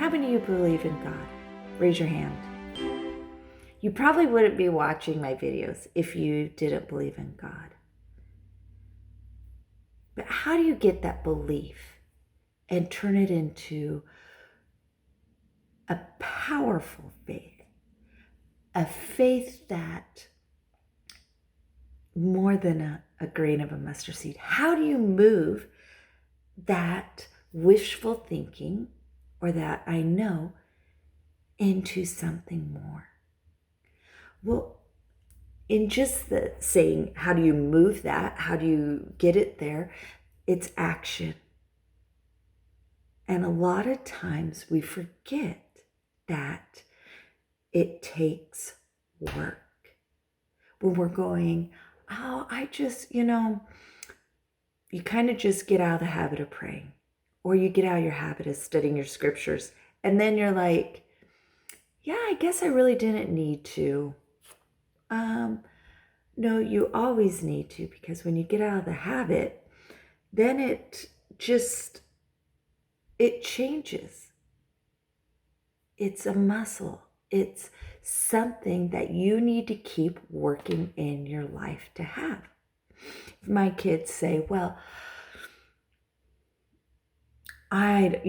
How many of you believe in God? Raise your hand. You probably wouldn't be watching my videos if you didn't believe in God. But how do you get that belief and turn it into a powerful faith? A faith that more than a grain of a mustard seed. How do you move that wishful thinking or that I know into something more? Well, in just the saying, how do you move that? How do you get it there? It's action. And a lot of times we forget that it takes work. When we're going, oh, you kind of just get out of the habit of praying, or you get out of your habit of studying your scriptures. And then you're like, yeah, I guess I really didn't need to. No, you always need to, because when you get out of the habit, then it changes. It's a muscle. It's something that you need to keep working in your life to have. If my kids say, well, I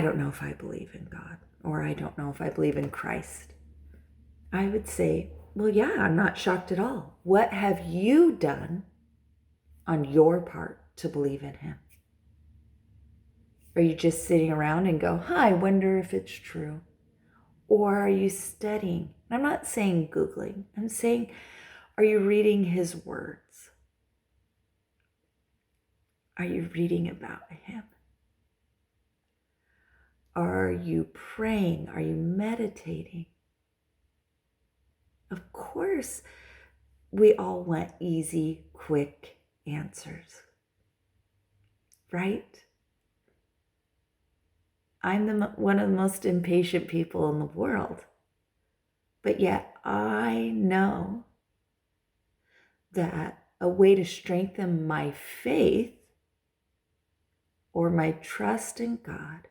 don't know if I believe in God, or I don't know if I believe in Christ, I would say, well, yeah, I'm not shocked at all. What have you done on your part to believe in him? Are you just sitting around and go, I wonder if it's true? Or are you studying? I'm not saying Googling. I'm saying, are you reading his words? Are you reading about him? Are you praying? Are you meditating? Of course, we all want easy, quick answers, right? I'm one of the most impatient people in the world, but yet I know that a way to strengthen my faith or my trust in God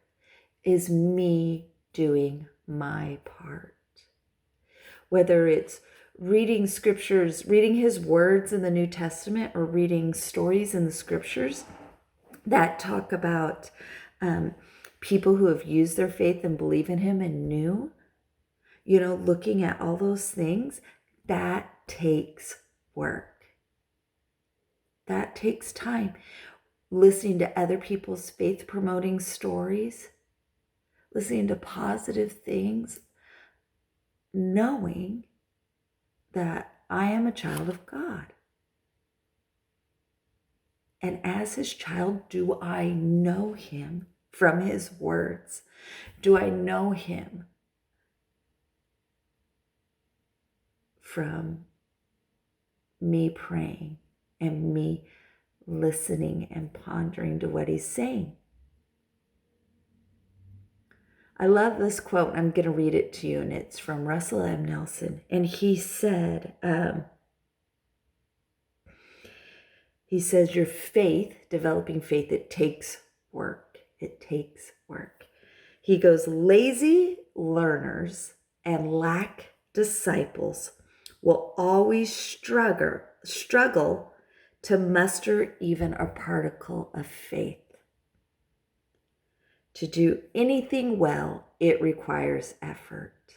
is me doing my part. Whether it's reading scriptures, reading his words in the New Testament, or reading stories in the scriptures that talk about people who have used their faith and believe in him and knew, looking at all those things, that takes work. That takes time. Listening to other people's faith promoting stories, listening to positive things, knowing that I am a child of God. And as his child, do I know him from his words? Do I know him from me praying and me listening and pondering to what he's saying? I love this quote. I'm going to read it to you, and it's from Russell M. Nelson. And he said, your faith, developing faith, it takes work. It takes work. He goes, lazy learners and lack disciples will always struggle to muster even a particle of faith. To do anything well, it requires effort.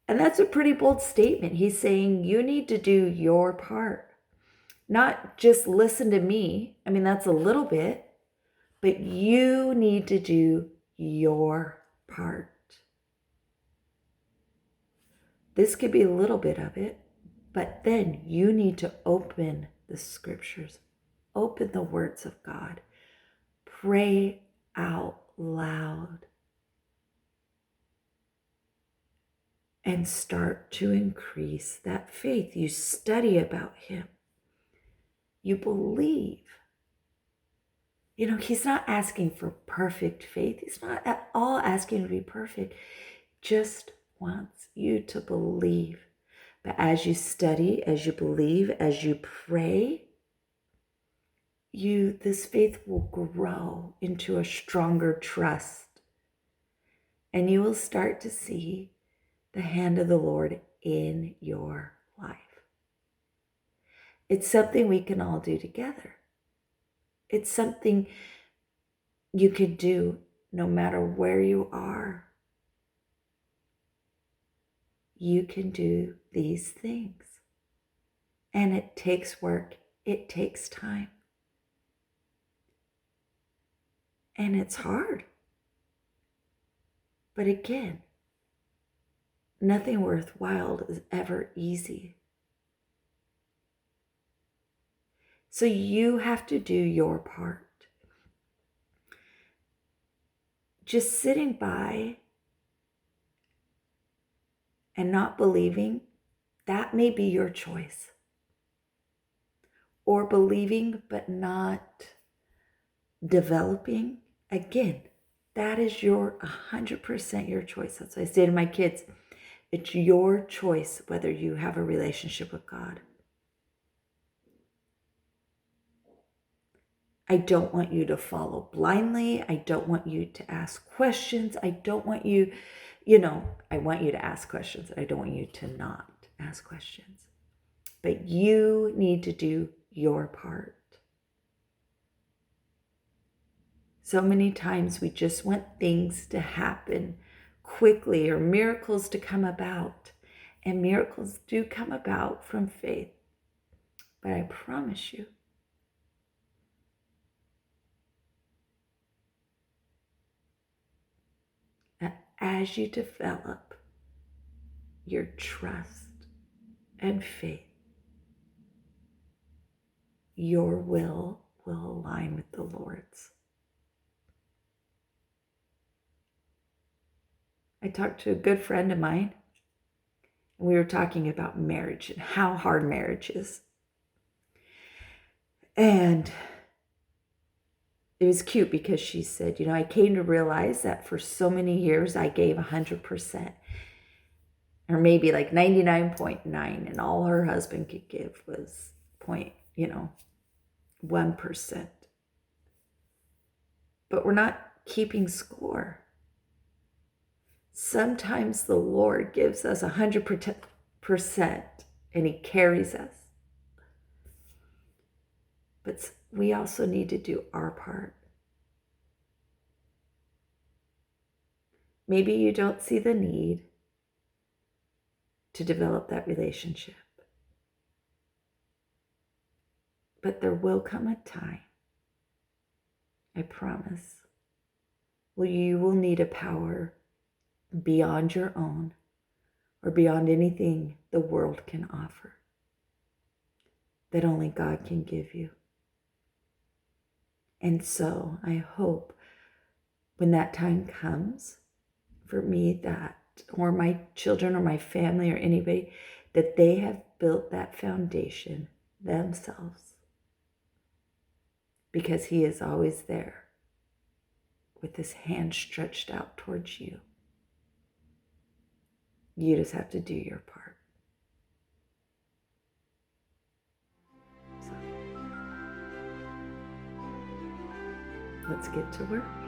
And that's a pretty bold statement. He's saying you need to do your part. Not just listen to me. I mean, that's a little bit. But you need to do your part. This could be a little bit of it. But then you need to open the scriptures. Open the words of God. Pray out loud. And start to increase that faith. You study about him. You believe. He's not asking for perfect faith. He's not at all asking to be perfect. Just wants you to believe. But as you study, as you believe, as you pray, this faith will grow into a stronger trust, and you will start to see the hand of the Lord in your life. It's something we can all do together. It's something you could do no matter where you are. You can do these things. And it takes work. It takes time. And it's hard. But again, nothing worthwhile is ever easy. So you have to do your part. Just sitting by and not believing, that may be your choice. Or believing but not developing, again, that is 100% your choice. That's why I say to my kids, it's your choice whether you have a relationship with God. I don't want you to follow blindly. I don't want you to ask questions. I don't want you, I want you to ask questions. I don't want you to not ask questions. But you need to do your part. So many times we just want things to happen quickly or miracles to come about. And miracles do come about from faith. But I promise you, that as you develop your trust and faith, your will align with the Lord's. I talked to a good friend of mine, and we were talking about marriage and how hard marriage is. And it was cute because she said, I came to realize that for so many years I gave 100%, or maybe like 99.9, and all her husband could give was 1%. But we're not keeping score. Sometimes the Lord gives us 100% and He carries us. But we also need to do our part. Maybe you don't see the need to develop that relationship. But there will come a time, I promise, where you will need a power beyond your own or beyond anything the world can offer, that only God can give you. And so I hope when that time comes for me, that, or my children or my family or anybody, that they have built that foundation themselves, because He is always there with His hand stretched out towards you. You just have to do your part. So, let's get to work.